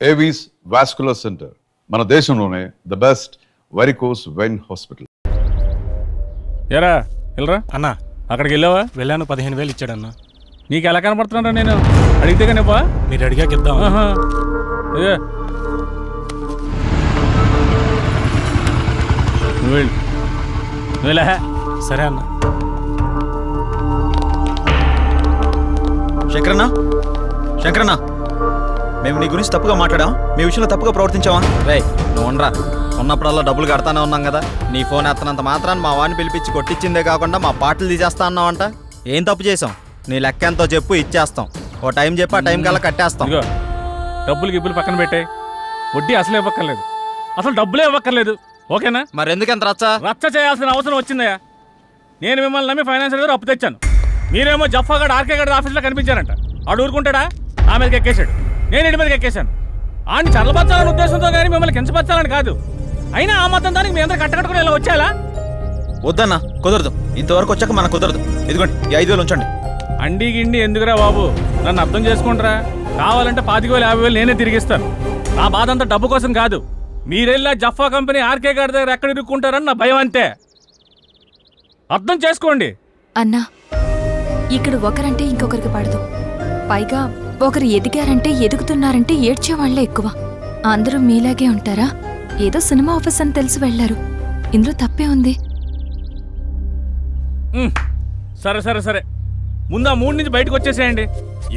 Avis vascular centre, మన దేశంలోనే the best varicose vein hospital. ఎరా వెళ్ళరా అన్నా. అక్కడికి వెళ్ళావా? వెళ్ళాను, 15,000 ఇచ్చాడన్నా. నీకు ఎలా కనపడుతున్నారా? నేను అడిగితే కానీ మీరు అడిగాక ఇద్దాం. నువ్వు సరే అన్న. శంకరన్నా, మేము నీ గురించి తప్పుగా మాట్లాడాం, మీ విషయంలో తప్పుగా ప్రవర్తించావా? రే నువ్వు ఉండరా, ఉన్నప్పుడల్లా డబ్బులు కడతానే ఉన్నాం కదా. నీ ఫోన్ ఎత్తనంత మాత్రాన్ని మా వాడిని పిలిపించి కొట్టించిందే కాకుండా మా పాటలు తీసేస్తా అన్నావంట. ఏం తప్పు చేసాం? నీ లెక్క ఎంతో చెప్పు, ఇచ్చేస్తాం. ఓ టైం చెప్పి ఆ టైం కల్లా కట్టేస్తాం. డబ్బులు గిబ్బులు పక్కన పెట్టే, వడ్డీ అసలు ఇవ్వక్కర్లేదు, అసలు డబ్బులే ఇవ్వక్కర్లేదు. ఓకేనా? మరి ఎందుకు ఎంత రచ్చ చేయాల్సిన అవసరం వచ్చిందయ్యా. నేను మిమ్మల్ని నమ్మి ఫైనాన్షియల్ దగ్గర అప్పు తెచ్చాను. మీరేమో జఫాగడ్ ఆర్కేగడ్ ఆఫీస్లో కనిపించారంట. ఆడు ఊరుకుంటాడా? నా మీదకి ఎక్కేశాడు, నేను ఇంటి మీదకి ఎక్కేశాను. ఆయన చల్లబచ్చాలని ఉద్దేశంతో కానీ మిమ్మల్ని కించపరచాలని కాదు. అయినా ఆ మొత్తం దానికి మీ అందరూ కట్టకట్టుకుని ఇలా వచ్చేలా? వద్దన్నా, కుదరదు. ఇంతవరకు వచ్చాక మనకు కుదరదు. ఇదిగోండి, ఈ 5,000 ఉంచండి. అండి గిండి ఎందుకురా బాబు, నన్ను అర్థం చేసుకుంటారా? కావాలంటే 25,000 50,000 నేనే తిరిగిస్తాను. నా బాధ అంతా డబ్బు కోసం కాదు. మీరెళ్ళా జఫా కంపెనీ ఆర్కే గారి దగ్గర ఎక్కడ ఇరుక్కుంటారని నా భయం అంతే. అర్థం చేసుకోండి. అన్నా, ఇక్కడ ఒకరంటే ఇంకొకరికి పడదు. పైగా ఒకరు ఎదిగారంటే ఎదుగుతున్నారంటే ఏడ్చేవాళ్లే ఎక్కువ. అందరూ మీలాగే ఉంటారా? ఏదో సినిమా ఆఫీస్ అని తెలిసి వెళ్లారు, ఇందులో తప్పే ఉంది. సరే సరే సరే, ముందు ఆ 3 నుంచి బయటకు వచ్చేసేయండి.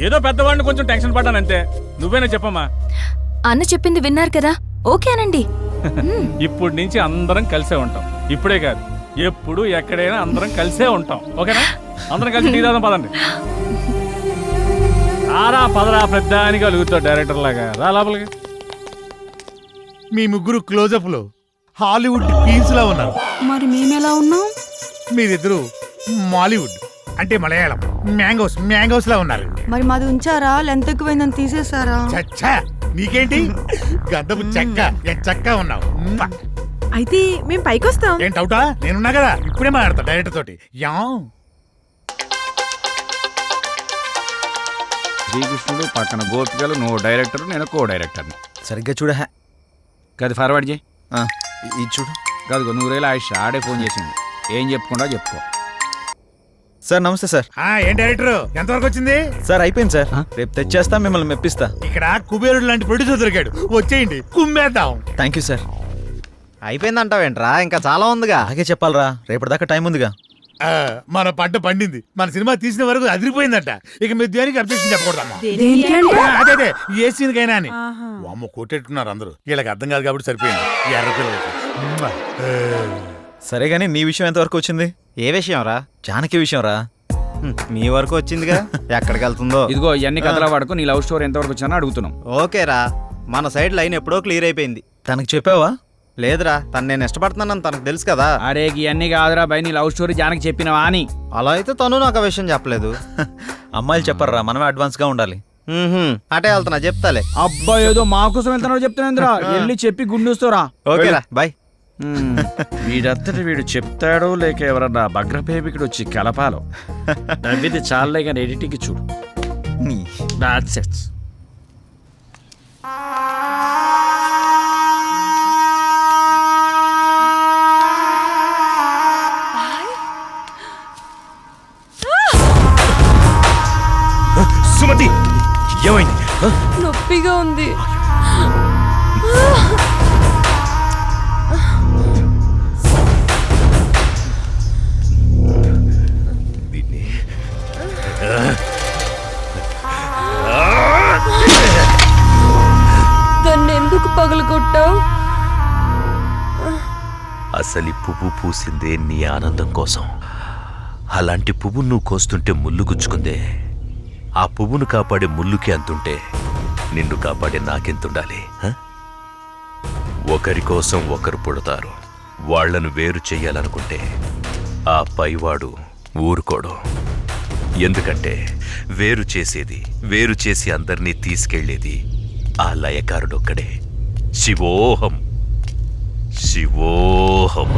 ఏదో పెద్దవాడిని కొంచెం టెన్షన్ పడ్డానంతే. నువ్వేనా చెప్పమ్మా? అన్న చెప్పింది విన్నారు కదా, ఓకేనండి. ఇప్పటి నుంచి అందరం కలిసే ఉంటాం. ఇప్పుడే కాదు, ఎప్పుడు ఎక్కడైనా అందరం కలిసే ఉంటాం. ఓకేనా? అందరం కలిసి టీ తాగుదాం, పదండి. ఆరా పదరా, పెద్దానికి అలుగుతావు డైరెక్టర్ లాగా. రా లోపలికి. మీ ముగ్గురు క్లోజప్ లో హాలీవుడ్ క్వీన్స్ లా ఉన్నారు. మరి మేమెలా ఉన్నాం? మీరిద్దరు మాలీవుడ్ అంటే మలయాళం మ్యాంగోస్ లా ఉన్నారు. మరి మాది ఉంచారా? లెంత్ ఎక్కువైందని తీసేసారా? చచ్చా, నీకేంటి గంధపు చెక్క చక్క ఉన్నావు. అయితే మేము పైకొస్తాం. ఏంటవుటా? నేనున్నా కదా, ఇప్పుడే మాట్లాడతా డైరెక్టర్ తోటి. శ్రీకృష్ణుడు పక్కన గోపికలు, నువ్వు డైరెక్టర్, నేను కో డైరెక్టర్ని. సరిగ్గా చూడ. కాదు ఫార్వర్డ్ చేయి. ఇది చూడు. కాదు, 100,000 ఆయుష్ ఆడే ఫోన్ చేసింది. ఏం చెప్పుకుంటా చెప్పుకో. సార్ నమస్తే సార్. ఏం డైరెక్టర్, ఎంతవరకు వచ్చింది? సార్ అయిపోయింది సార్, రేపు తెచ్చేస్తా, మిమ్మల్ని మెప్పిస్తా. ఇక్కడ కుబేరుడు లాంటి ప్రొడ్యూసర్ దొరికాడు, వచ్చేయండి కుమ్మేద్దాం. Thank you sir. అయిపోయిందంటావేంట్రా? ఇంకా చాలా ఉందిగా. అలాగే చెప్పాలరా, రేపటిదాకా టైం ఉందిగా. మన పంట పండింది, మన సినిమా తీసిన వరకు అదిరిపోయిందట. ఇక మీరు దేనికి అబ్జెక్షన్ చెప్పకూడదమ్మా. అదే ఏ సీన్కైనా అని. అమ్మ కొట్టేట్టున్నారు అందరూ, వీళ్ళకి అర్థం కాదు కాబట్టి సరిపోయింది. ఎర్ర పిల్లలకి. సరే గానీ నీ విషయం ఎంతవరకు వచ్చింది? ఏ విషయం రా? జానకి విషయం రా. మీ వరకు వచ్చిందిగా, ఎక్కడికి వెళ్తుందో. ఇదిగో ఇవన్నీ కథల వాడుకో. నీ లవ్ స్టోరీ ఎంతవరకు వచ్చినా అడుగుతున్నాం. ఓకేరా, మన సైడ్ లైన్ ఎప్పుడో క్లియర్ అయిపోయింది. తనకు చెప్పావా? లేదురా, తను నేను ఇష్టపడుతున్నానని తనకు తెలుసు కదా. అరే ఇవన్నీ కాదురా బై, నీ లవ్ స్టోరీ జానకి చెప్పినవా అని. అలా అయితే తను నాకు ఆ విషయం చెప్పలేదు. అమ్మాయిలు చెప్పర్రా, మనమే అడ్వాన్స్ గా ఉండాలి. అటే వెళ్తున్నా, చెప్తాలే. అబ్బా ఏదో మా కోసం వెళ్తున్నావు చెప్తున్నా. వెళ్ళి చెప్పి గుండూస్తోరా. ఓకేరా బాయ్. వీడంతటి వీడు చెప్తాడో లేక ఎవరన్నా భగ్రపేపికుడు వచ్చి కలపాలో. నవ్విది చాలే కానీ ఎడిటింగ్ చూడు. సుమతి, ఏమైంది? నొప్పిగా ఉంది. దాన్ని ఎందుకు పగలగొట్టావు? అసలు పువ్వు పూసిందే నీ ఆనందం కోసం. అలాంటి పువ్వు నువ్వు కోస్తుంటే ముళ్ళు గుచ్చుకుందే. ఆ పువ్వును కాపాడే ముళ్ళుకి అంతుంటే నిన్ను కాపాడే నాకెంతుండాలి? ఒకరి కోసం ఒకరు పుడతారు. వాళ్లను వేరు చెయ్యాలనుకుంటే ఆ పైవాడు ఊరుకోడు. ఎందుకంటే వేరు చేసి అందరినీ తీసుకెళ్లేది ఆ లయకారుడొక్కడే. శివోహం శివోహం.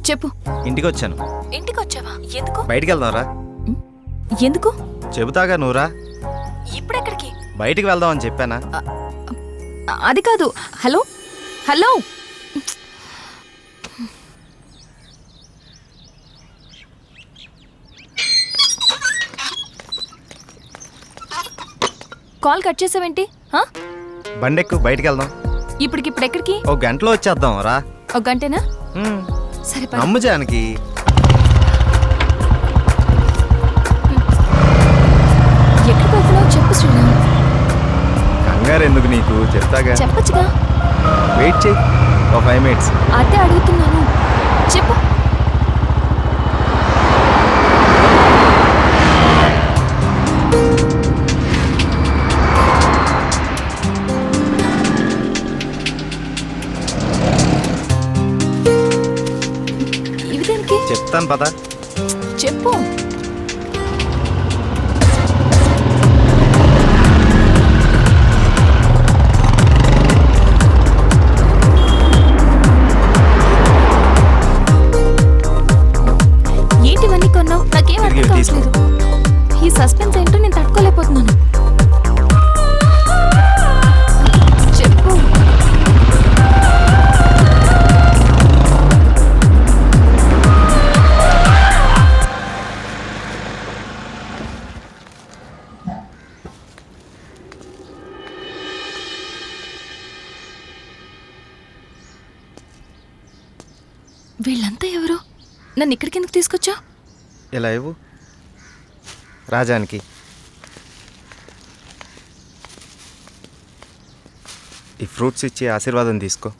చెప్పు. ఇంటికి వచ్చాను. ఇంటికి వచ్చావా? ఎందుకు? బయటికి వెళ్దాంరా. ఎందుకు? చెబుతాగా నువ్వురా. ఇప్పుడెక్కడికి? బయటికి వెళ్దామని చెప్పానా? అది కాదు. హలో హలో, కాల్ కట్ చేసావేంటి? బండెక్కు, బయటికి వెళ్దాం. ఇప్పటికిప్పుడు ఎక్కడికి? ఒక గంటలో వచ్చేద్దాం రా. ఒక గంటేనా? సరే పద. నమ్ము జానకి. ఎక్కడికి వెళ్తున్నావు చెప్పు శ్రీరామ్. కంగారు ఎందుకు నీకు, చెప్తాగా. చెప్పచ్చుగా. వెయిట్ చేయి ఒక 5 minutes. అదే అడుగుతున్నాను, చెప్పు. ఇవి దేనికి? చెప్తాను పద. చెప్పు. ఏంటివన్నీ కొన్నావు? నాకేం అర్థం కావట్లేదు. ఈ సస్పెన్స్ ఏంటో నేను తట్టుకోలేకపోతున్నాను. చెప్పు. వీళ్ళంతా ఎవరు? నన్ను ఇక్కడికి ఎందుకు తీసుకొచ్చా? ఇలా ఇవ్వు రాజానికి. ఈ ఫ్రూట్స్ ఇచ్చి ఆశీర్వాదం తీసుకో.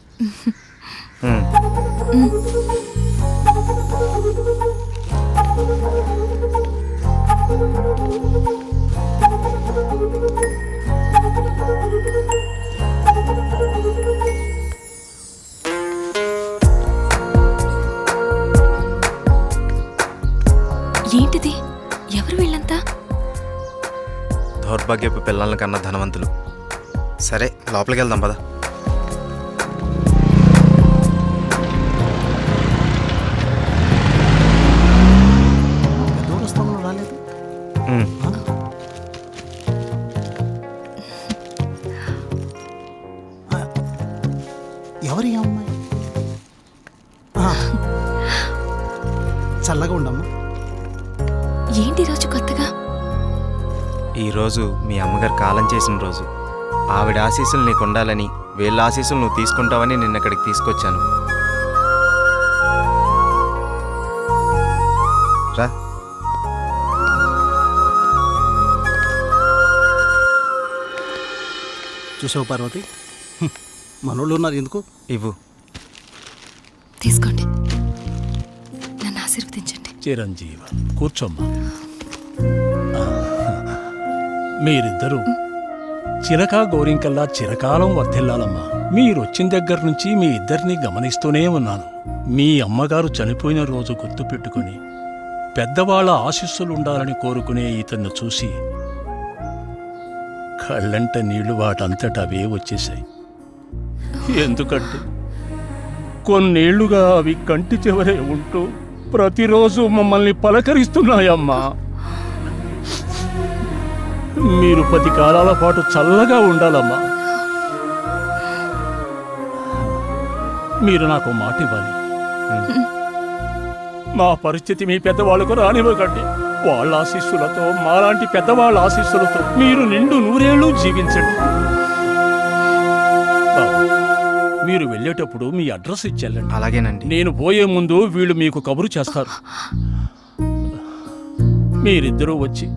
ఏంటిది? ఎవరు వీళ్ళంతా? దౌర్భాగ్యపు పిల్లల కన్నా ధనవంతులు. సరే లోపలికి వెళ్దాం పద. ఎవరి అమ్మాయి? చల్లగా ఉండమ్మా. ఏంటి రోజు కొత్తగా? ఈరోజు మీ అమ్మగారు కాలం చేసిన రోజు. ఆవిడ ఆశీస్సులు నీకు ఉండాలని, వీళ్ళ ఆశీస్సులు నువ్వు తీసుకుంటావని నిన్న ఇక్కడికి తీసుకొచ్చాను. రా. చూసావు పార్వతి, మనోళ్ళు ఉన్నారు ఎందుకు? ఇవ్వు. తీసుకోండి, నన్ను ఆశీర్వదించండి. చిరంజీవ కూర్చోమ్మా. మీరిద్దరూ చిలకా గోరింకల్లా చిరకాలం వర్ధిల్లాలమ్మా. మీరొచ్చిన దగ్గర నుంచి మీ ఇద్దరిని గమనిస్తూనే ఉన్నాను. మీ అమ్మగారు చనిపోయిన రోజు గుర్తుపెట్టుకుని పెద్దవాళ్ల ఆశీస్సులుండాలని కోరుకునే ఇతన్ని చూసి కళ్ళంట నీళ్లు వాటంతట అవే వచ్చేశాయి. ఎందుకంటే కొన్నేళ్లుగా అవి కంటి చివరే ఉంటూ ప్రతిరోజు మమ్మల్ని పలకరిస్తున్నాయమ్మా. మీరు 10 కాలాల పాటు చల్లగా ఉండాలమ్మా. మీరు నాకు మాట ఇవ్వాలి. మా పరిస్థితి మీ పెద్దవాళ్ళకు రానివ్వకండి. వాళ్ళ ఆశీస్సులతో, మాలాంటి పెద్దవాళ్ళ ఆశీస్సులతో మీరు నిండు 100 ఏళ్ళు జీవించండి. బాబు, మీరు వెళ్ళేటప్పుడు మీ అడ్రస్ ఇచ్చెళ్ళండి. అలాగేనండి. నేను పోయే ముందు వీళ్ళు మీకు కబురు చేస్తారు. మీరిద్దరూ వచ్చి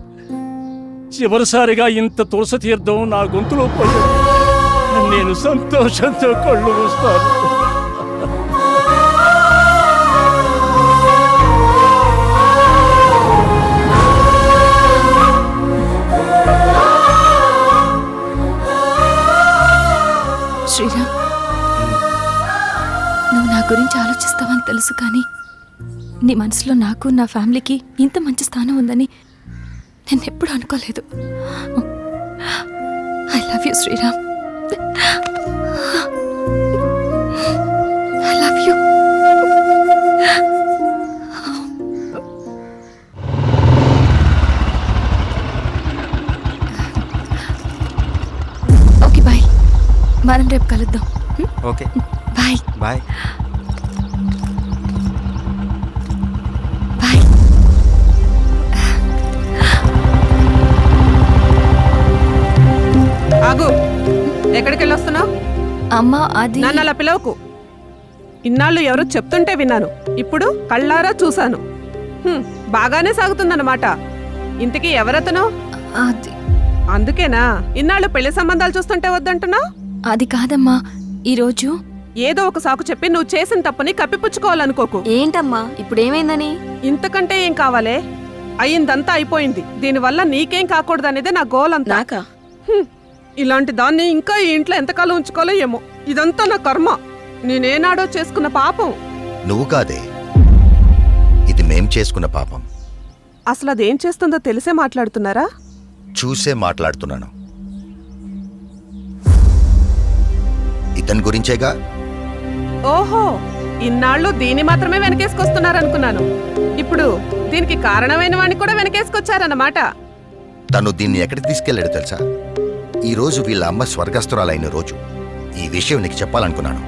చివరిసారిగా ఇంత తులసి తీర్థం నా గొంతులో పోయాడు. నేను సంతోషంతో కళ్ళు మూస్తాను. శ్రీరామ్, నువ్వు నా గురించి ఆలోచిస్తావని తెలుసు, కానీ నీ మనసులో నాకు, నా ఫ్యామిలీకి ఇంత మంచి స్థానం ఉందని నేను ఎప్పుడు అనుకోలేదు. I love you Sriram. I love you. రేపు కలుద్దాం. Okay bye bye. బాయ్. ఆగు, ఎక్కడికి వెళ్ళొస్తున్నావు? అమ్మా అది నన్ను అలా పిలవకు. ఇన్నాళ్ళు ఎవరో చెప్తుంటే విన్నాను, ఇప్పుడు కళ్ళారా చూశాను. బాగానే సాగుతుందన్నమాట. ఇంతకీ ఎవరతను? అది అందుకేనా ఇన్నాళ్ళు పెళ్లి సంబంధాలు చూస్తుంటే వద్దంటున్నా? అది కాదమ్మా, ఈరోజు ఏదో ఒక సాకు చెప్పి నువ్వు చేసిన తప్పుని కప్పిపుచ్చుకోవాలనుకోకు. ఏంటమ్మా ఇప్పుడు ఏమైందని? ఇంతకంటే ఏం కావాలే? అయ్యిందంతా అయిపోయింది. దీనివల్ల నీకేం కాకూడదనేదే నా గోల్ అంతా. నాకా? ఇలాంటి దాన్ని ఇంకా ఈ ఇంట్లో ఎంతకాలం ఉంచుకోలో ఏమో. ఇదంతా నా కర్మ. నేనేనాడో చేసుకున్న పాపం. నువ్వు కాదే, ఇది మేం చేసుకున్న పాపం. అసలు అదేం చేస్తుందో తెలిసే మాట్లాడుతున్నారా? చూసే మాట్లాడుతున్నాను. ఇతని గురించేగా. ఓహో, ఇన్నాళ్ళు దీన్ని మాత్రమే వెనకేసుకొస్తున్నారనుకున్నాను. ఇప్పుడు దీనికి కారణమైన వాడిని కూడా వెనకేసుకొచ్చారన్నమాట. తను దీన్ని ఎక్కడికి తీసుకెళ్లాడు తెలుసా? ఈ రోజు వీళ్ళ అమ్మ స్వర్గస్థురాలైన రోజు. ఈ విషయం నీకు చెప్పాలనుకున్నాను,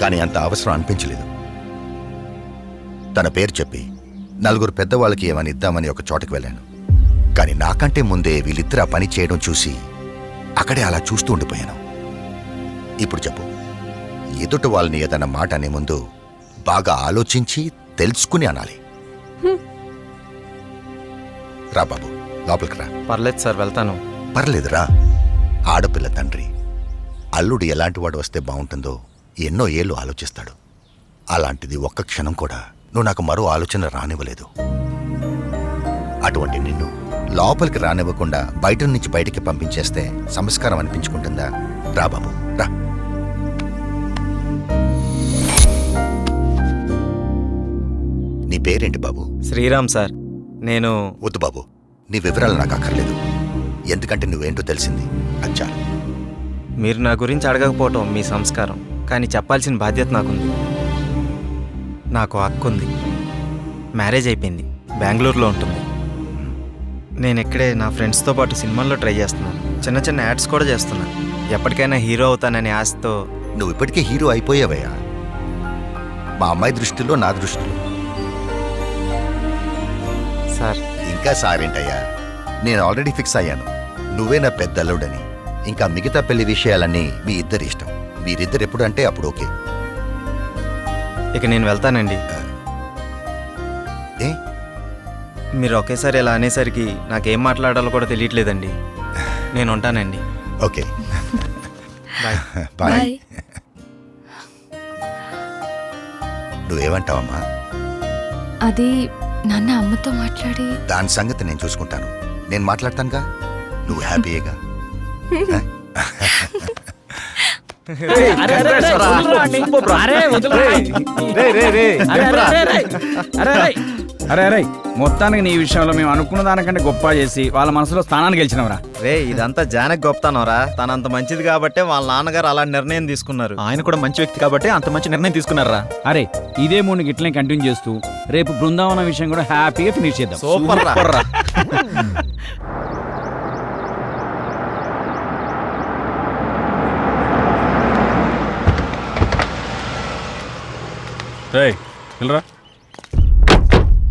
కానీ అంత అవసరం అనిపించలేదు. తన పేరు చెప్పి నలుగురు పెద్దవాళ్ళకి ఏమని ఇద్దామని ఒక చోటకి వెళ్ళాను. కానీ నాకంటే ముందే వీళ్ళిద్దరు ఆ పని చేయడం చూసి అక్కడే అలా చూస్తూ ఉండిపోయాను. ఇప్పుడు చెప్పు, ఎదుటి వాళ్ళని ఏదన్నా మాట అనే ముందు బాగా ఆలోచించి తెలుసుకుని అనాలి. రా బాబు, లోపలికి రా. పర్లేదు సార్, వెళ్తాను. పర్లేదురా, ఆడపిల్ల తండ్రి. అల్లుడు ఎలాంటి వాడు వస్తే బాగుంటుందో ఎన్నో ఏళ్ళు ఆలోచిస్తాడు. అలాంటిది ఒక్క క్షణం కూడా నువ్వు నాకు మరో ఆలోచన రానివ్వలేదు. అటువంటి నిన్ను లోపలికి రానివ్వకుండా బయట నుంచి బయటికి పంపించేస్తే సంస్కారం అనిపించుకుంటుందా? రా బాబు, రా. నీ పేరేంటి బాబు? శ్రీరామ్ సార్. నేను వద్దు బాబు, నీ వివరాలు నాకు అక్కర్లేదు. ఎందుకంటే నువ్వేంటో తెలిసింది, అచ్చా. మీరు నా గురించి అడగకపోవటం మీ సంస్కారం, కానీ చెప్పాల్సిన బాధ్యత నాకుంది. నాకు హక్కుంది. మ్యారేజ్ అయిపోయింది, బెంగళూరులో ఉంటుంది. నేను ఇక్కడే నా ఫ్రెండ్స్తో పాటు సినిమాల్లో ట్రై చేస్తున్నాను. చిన్న చిన్న యాడ్స్ కూడా చేస్తున్నాను. ఎప్పటికైనా హీరో అవుతాననే ఆశతో. నువ్వు ఇప్పటికే హీరో అయిపోయావయ్యా. మా అమ్మాయి దృష్టిలో, నా దృష్టిలో. సార్ ఇంకా సారేంటయ్యా, నేను ఆల్రెడీ ఫిక్స్ అయ్యాను. నువ్వే నా పెద్ద అల్లుడని. ఇంకా మిగతా పెళ్లి విషయాలన్నీ మీ ఇద్దరి ఇష్టం. మీరిద్దరు ఎప్పుడు అంటే అప్పుడు ఓకే. ఇక నేను వెళ్తానండి. ఏ, మీరు ఒకేసారి ఇలా అనేసరికి నాకేం మాట్లాడాలో కూడా తెలియట్లేదండి. నేను ఉంటానండి. Okay, bye. బాయ్. నువ్వేమంటావమ్మా? అది నాన్న అమ్మతో మాట్లాడి దాని సంగతి నేను చూసుకుంటాను. నేను మాట్లాడతానుగా, నువ్వు హ్యాపీయేగా. అరే మొత్తానికి నీ విషయంలో మేము అనుకున్న దానికంటే గొప్ప చేసి వాళ్ళ మనసులో స్థానాన్ని గెలిచినవరా. రే, ఇదంతా జానకి గొప్పతనవరా. తనంత మంచిది కాబట్టే వాళ్ళ నాన్నగారు అలాంటి నిర్ణయం తీసుకున్నారు. ఆయన కూడా మంచి వ్యక్తి కాబట్టి అంత మంచి నిర్ణయం తీసుకున్నారా. అరే ఇదే మూడు గిట్లనే కంటిన్యూ చేస్తూ రేపు బృందావనం విషయం కూడా హ్యాపీగా ఫినిష్ చేద్దాం. సూపర్ రా.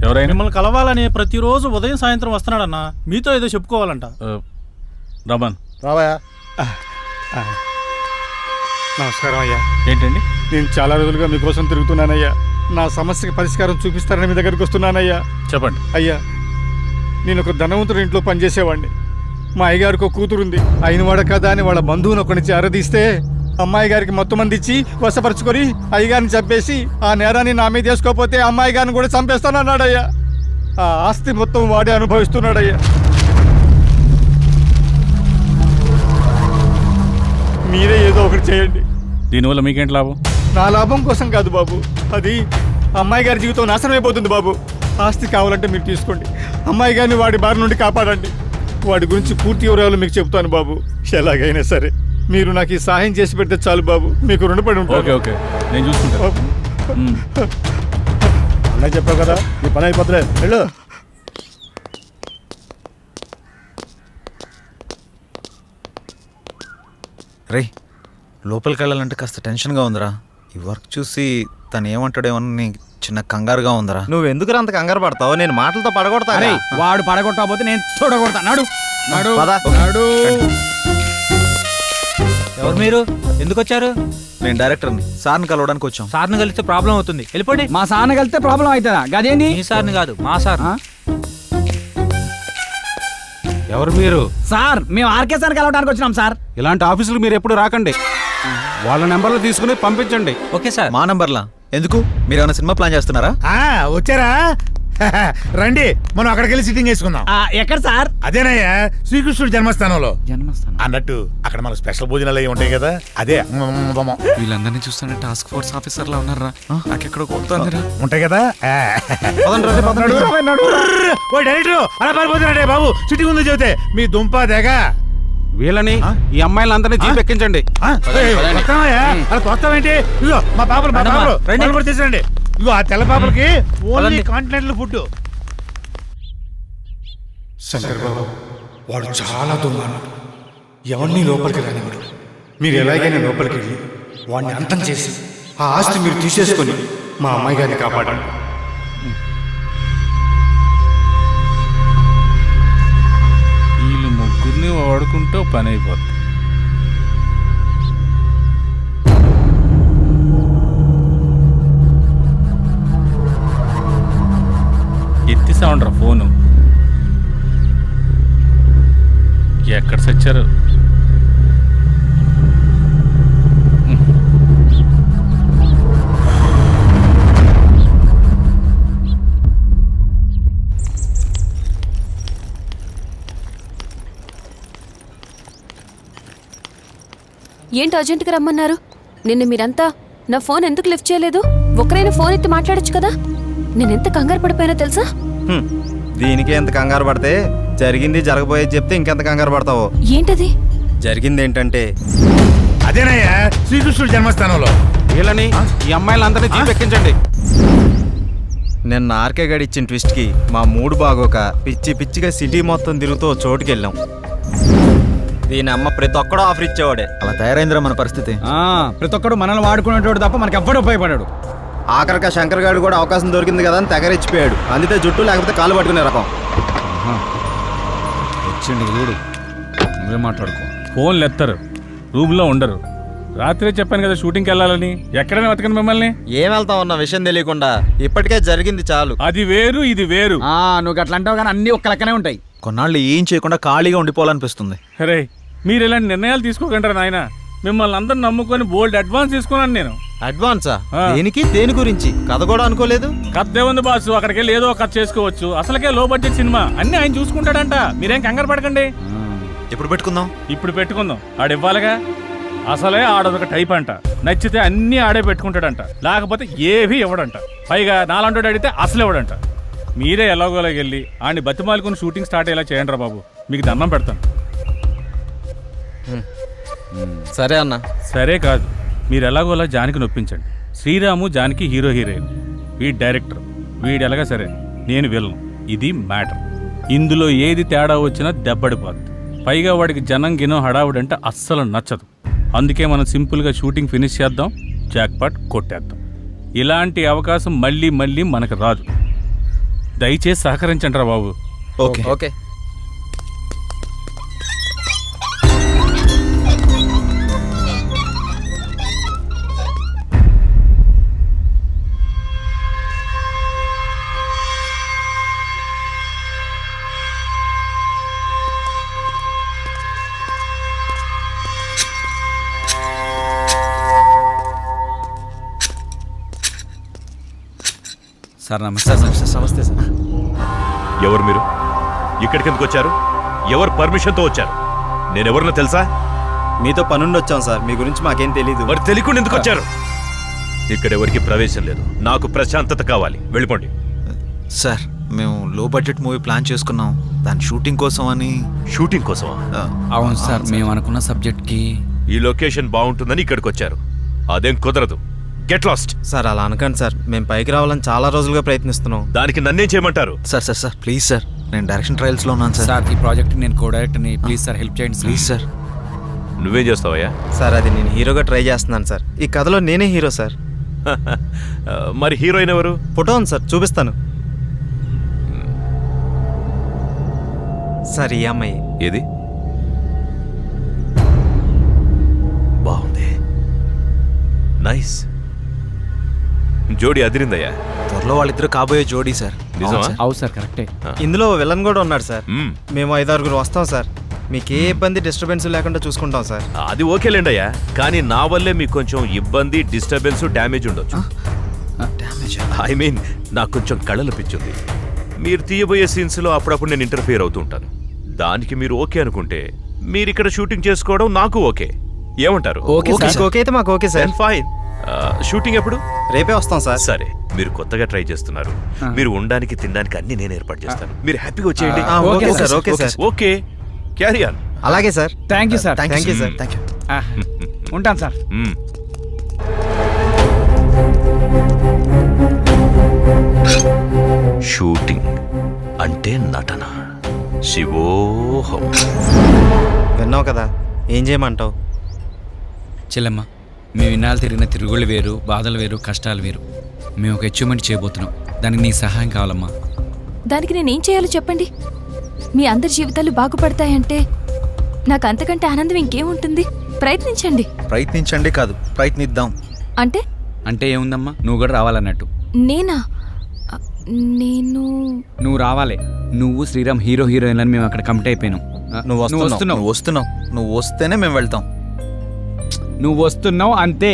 ఎవరైనా మిమ్మల్ని కలవాలని ప్రతిరోజు ఉదయం సాయంత్రం వస్తున్నాడన్నా. మీతో ఏదో చెప్పుకోవాలంట. రమన్ రావయ్యా. నమస్కారం అయ్యా. ఏంటండి? నేను చాలా రోజులుగా మీకోసం తిరుగుతున్నానయ్యా. నా సమస్యకి పరిష్కారం చూపిస్తారని మీ దగ్గరికి వస్తున్నానయ్యా. చెప్పండి. అయ్యా, నేను ఒక ధనవంతుడి ఇంట్లో పనిచేసేవాడిని. మా అయ్యగారికి ఒక కూతురుంది. అయినవాడ కదా అని వాళ్ళ బంధువుని ఒకరిని చేరదీస్తే అమ్మాయి గారికి మొత్తం మంది ఇచ్చి వశపరుచుకొని అయ్యగారిని చంపేసి ఆ నేరాన్ని నా మీద వేసుకోకపోతే అమ్మాయి గారిని కూడా చంపేస్తానన్నాడయ్యా. ఆ ఆస్తి మొత్తం వాడే అనుభవిస్తున్నాడయ్యా. మీరే ఏదో ఒకటి చేయండి. దీనివల్ల మీకేంటి లాభం? నా లాభం కోసం కాదు బాబు, అది అమ్మాయి గారి జీవితం నాశనం అయిపోతుంది బాబు. ఆస్తి కావాలంటే మీరు తీసుకోండి. అమ్మాయి గారిని వాడి బారి నుండి కాపాడండి. వాడి గురించి పూర్తి వివరాలు మీకు చెప్తాను బాబు. ఎలాగైనా సరే మీరు నాకు ఈ సహాయం చేసి పెడితే చాలు బాబు. మీకు రుణపడి ఉంటాను. ఓకే ఓకే, నేను చూసుకుంటా. అన్నయ్య చెప్పావు కదా, నీ పని అయిపోతులే, వెళ్ళు. రే, లోపలికి వెళ్ళాలంటే కాస్త టెన్షన్గా ఉందిరా. ఈ వర్క్ చూసి తను ఏమంటాడేమని చిన్న కంగారుగా ఉందిరా. నువ్వు ఎందుకు అంత కంగారు పడతావు? నేను మాటలతో పడగొడతా. వాడు పడగొట్టకపోతే నేను చూడగొడతా. నాడు నాడు పద. నాడు. ఎవరు మీరు? ఎందుకు వచ్చారు? నేను డైరెక్టర్ని, సార్ని కలవడానికి వచ్చాం. సార్ని కలిస్తే ప్రాబ్లం అవుతుంది, వెళ్ళిపోండి. మా సాన్న కలిస్తే ప్రాబ్లం అవుతుందా? గదేంది? మీ సార్ని కాదు, మా సార్. ఎవరు మీరు? సార్ మేము ఆర్కే సార్ కలవడానికి వచ్చినాం సార్. ఇలాంటి ఆఫీసులు మీరు ఎప్పుడు రాకండి. వాళ్ళ నెంబర్లు తీసుకుని పంపించండి. Okay sir. మా నంబర్లా ఎందుకు? మీరు ఏమైనా సినిమా ప్లాన్ చేస్తున్నారా? వచ్చారా? రండి, మనం అక్కడికి వెళ్ళి సిట్టింగ్ వేసుకుందాం. ఎక్కడ సార్? అదేనయ్యా, శ్రీకృష్ణుడు జన్మస్థానంలో. జన్మస్థానం అన్నట్టు అక్కడ మనకు స్పెషల్ భోజనాలు అవి ఉంటాయి కదా, అదే వీళ్ళందరినీ చూస్తుంటే టాస్క్ ఫోర్స్ ఆఫీసర్లా ఉన్నారా? నాకెక్కడ కొడుతుందిరా. ఉంటాయి కదా. ఓ డైరెక్టర్ అలా పారిపోతున్నాడే బాబు, సిట్టింగ్ ఉంది చెబితే మీ దుంప దేగ. వీళ్ళని ఈ అమ్మాయిలందరినీ జీప్ ఎక్కించండి. అలా తోస్తావేంటి? ఇదిగో మా పాపలు చేసండి. ఇదిగో ఆ తెల్ల పాపలకి ఓన్లీ కాంటినెంటల్ ఫుడ్. శంకర్ బాబు, వాడు చాలా దుర్మార్గుడు. ఎవరిని లోపలికి రానివాడు. మీరు ఎలాగైనా లోపలికి వెళ్ళి వాడిని అంతం చేసి ఆ ఆస్తి మీరు తీసేసుకొని మా అమ్మాయి గారిని కాపాడండి. వీళ్ళు ముగ్గురిని వాడుకుంటూ పని అయిపోతుంది. ఎత్తిసా ఉండరా ఫోను. ఎక్కడ సచ్చారు? ఏంటి అర్జెంటుగా రమ్మన్నారు? నిన్న మీరంతా నా ఫోన్ ఎందుకు లిఫ్ట్ చేయలేదు? ఒకరైనా ఫోన్ ఎత్తి మాట్లాడొచ్చు కదా. నేనెంత కంగారు పడిపోయినా తెలుసా? దీనికి ఎంత కంగారు పడితే జరిగింది జరగబోయేది చెప్తే ఇంకెంత కంగారు పడతావో. ఏంటది? జరిగింది ఏంటంటే అదేనయ్యా, శ్రీకృష్ణుడు జన్మస్థానంలో. వీళ్ళని ఈ అమ్మాయిలందరినీ జీప్ ఎక్కించండి. నిన్న ఆర్కే గడి ఇచ్చిన ట్విస్ట్కి మా మూడు బాగోక పిచ్చి పిచ్చిగా సిటీ మొత్తం తిరుగుతూ చోటుకి వెళ్ళాం. దీని అమ్మ ప్రతి ఒక్కడో ఆఫర్ ఇచ్చేవాడే. అలా తయారైందిరా మన పరిస్థితి. ప్రతి ఒక్కడు మనల్ని వాడుకునేటోడు తప్ప మనకి ఎవ్వడు ఉపయోగపడాడు. ఆఖరిగా శంకర్ గారు కూడా అవకాశం దొరికింది కదా అని తెగరిచ్చిపోయాడు. అందుకే జుట్టు లేకపోతే కాలు పట్టుకునే రకం. వచ్చింది చూడు, నువ్వే మాట్లాడుకో. ఫోన్లు ఎత్తరు, రూమ్లో ఉండరు. రాత్రే చెప్పాను కదా షూటింగ్కి వెళ్ళాలని. ఎక్కడైనా వెతకండి మిమ్మల్ని. ఏం వెళ్తాం అన్న విషయం తెలియకుండా. ఇప్పటికే జరిగింది చాలు. అది వేరు ఇది వేరు. నువ్వు అట్లా అంటావు కానీ అన్ని ఒక్క లెక్కనే ఉంటాయి. కొన్నాళ్ళు ఏం చేయకుండా ఖాళీగా ఉండిపోవాలనిపిస్తుంది. అరే మీరు ఇలాంటి నిర్ణయాలు తీసుకోకంటారా నాయన? మిమ్మల్ని అందరు నమ్ముకొని బోల్డ్ అడ్వాన్స్ తీసుకున్నాను నేను. అడ్వాన్సా? దేనికి? దేని గురించి? కథ కూడా అనుకోలేదు. కథ ఏముంది బాసు, అక్కడికి వెళ్ళి ఏదో కథ చేసుకోవచ్చు. అసలుకే లో బడ్జెట్ సినిమా, అన్ని ఆయన చూసుకుంటాడంట. మీరేం కంగారు పడకండి. ఎప్పుడు పెట్టుకుందాం? ఇప్పుడు పెట్టుకుందాం. ఆడు ఇవ్వాలిగా. అసలే ఆడొక టైప్ అంట. నచ్చితే అన్ని ఆడే పెట్టుకుంటాడంట, లేకపోతే ఏవి ఇవ్వడంట. పైగా నాలంటోడు అడిగితే అసలు ఇవ్వడంట. మీరే ఎలాగోలాగ వెళ్ళి ఆడిని బతిమాలుకుని షూటింగ్ స్టార్ట్ అయ్యేలా చేయండి రా బాబు. మీకు దండం పెడతాను. సరే అన్న. సరే కాదు, మీరు ఎలాగోలా జానికి నొప్పించండి. శ్రీరాము జానికి హీరోయిన్, వీడి డైరెక్టర్, వీడు ఎలాగా సరే, నేను విలను. ఇది మ్యాటర్. ఇందులో ఏది తేడా వచ్చినా దెబ్బడిపోద్ది. పైగా వాడికి జనం గినో హడావుడంటే అస్సలు నచ్చదు. అందుకే మనం సింపుల్గా షూటింగ్ ఫినిష్ చేద్దాం, జాక్పాట్ కొట్టేద్దాం. ఇలాంటి అవకాశం మళ్ళీ మళ్ళీ మనకు రాదు. దయచేసి సహకరించండి రా బాబు. Okay okay. సార్ నమస్తే. నమస్తే సార్. ఎవరు మీరు? ఇక్కడికి ఎందుకు వచ్చారు? ఎవరు పర్మిషన్తో వచ్చారు? నేనెవరినో తెలుసా? మీతో పనుండి వచ్చాం సార్. మీ గురించి మాకేం తెలీదు. మరి తెలియకుండా ఎందుకు వచ్చారు? ఇక్కడ ఎవరికి ప్రవేశం లేదు. నాకు ప్రశాంతత కావాలి. వెళ్ళిపోండి. సార్ మేము లో బడ్జెట్ మూవీ ప్లాన్ చేసుకున్నాం. దాని షూటింగ్ కోసం అని. షూటింగ్ కోసమా? అవును సార్, మేము అనుకున్న సబ్జెక్ట్కి ఈ లొకేషన్ బాగుంటుందని ఇక్కడికి వచ్చారు. అదేం కుదరదు. Get lost. సార్ అలా అనకండి సార్. మేము పైకి రావాలని చాలా రోజులుగా ప్రయత్నిస్తున్నాం. దానికి నన్నేం చేయమంటారు? Sir sir sir please sir. నేను డైరెక్షన్ ట్రయల్స్లో ఉన్నాను సార్. సార్ ఈ ప్రాజెక్ట్ నేను కో డైరెక్టర్ని. ప్లీజ్ సార్ హెల్ప్ చేయండి ప్లీజ్ సార్. నువ్వేం చేస్తావయ్యా? సార్ అది నేను హీరోగా ట్రై చేస్తున్నాను సార్. ఈ కథలో నేనే హీరో సార్. మరి హీరోయిన్ ఎవరు? ఫోటో ఉంది సార్, చూపిస్తాను. సార్ ఈ అమ్మాయి. ఏది? బాగుంది, నైస్. జోడి అదిరిందయ్యా. త్వరలో వాళ్ళిద్దరు కాబోయే జోడీ సార్. నిజమా? అవును సార్, కరెక్టే. ఇందులో విలన్ కూడా ఉన్నాడు సార్. మ్మ్. మేము 5-6 వస్తాం సార్. మీకు ఏ ఇబ్బంది డిస్టర్బెన్స్ లేకుండా చూసుకుంటాం సార్. అది ఓకేలేండి అయ్యా, కానీ నా వల్లే మీకు కొంచెం ఇబ్బంది, డిస్టర్బెన్స్, డ్యామేజ్ ఉండొచ్చు. ఐ మీన్ నాకు కొంచెం కళ్ళలు పిచ్చుంది. మీరు తీయబోయే సీన్స్లో అప్పుడప్పుడు నేను ఇంటర్ఫియర్ అవుతూ ఉంటాను. దానికి మీరు ఓకే అనుకుంటే మీరు ఇక్కడ షూటింగ్ చేసుకోవడం నాకు ఓకే. ఏమంటారు? ఓకే అయితే మాకు ఓకే సార్. ఫైన్. షూటింగ్ ఎప్పుడు? రేపే వస్తాం సార్. సరే, మీరు కొత్తగా ట్రై చేస్తున్నారు. మీరు ఉండడానికి తినడానికి అన్ని నేను ఏర్పాటు చేస్తాను. మీరు హ్యాపీగా వచ్చేయండి. Okay sir, okay sir. Okay, carry on. అలాగే sir. Thank you sir. Thank you sir. Thank you. ఉంటాను సార్. షూటింగ్ అంటే నటన. శివోహం. విన్నావు కదా, ఏం చేయమంటావు? చెల్లెమ్మ, మేము ఇన్నాళ్ళు తిరిగిన తిరుగుళ్ళు వేరు, బాధలు వేరు, కష్టాలు వేరు. మేము ఒక అచీవ్మెంట్ చేయబోతున్నాం. దానికి నీ సహాయం కావాలమ్మా. దానికి నేనేం చేయాలో చెప్పండి. మీ అందరి జీవితాలు బాగుపడతాయంటే నాకు అంతకంటే ఆనందం ఇంకేముంటుంది? ప్రయత్నించండి. ప్రయత్నించండి కాదు, ప్రయత్నిద్దాం. అంటే అంటే ఏముందమ్మా, నువ్వు కూడా రావాలన్నట్టు. నేనా? నేను నువ్వు రావాలి. నువ్వు శ్రీరామ్ హీరో హీరోయిన్లని మేము అక్కడ కమిట్ అయిపోయినాం. నువ్వు వస్తున్నావు. నువ్వు వస్తేనే మేము వెళ్తాం. నువ్వు వస్తున్నావు అంతే.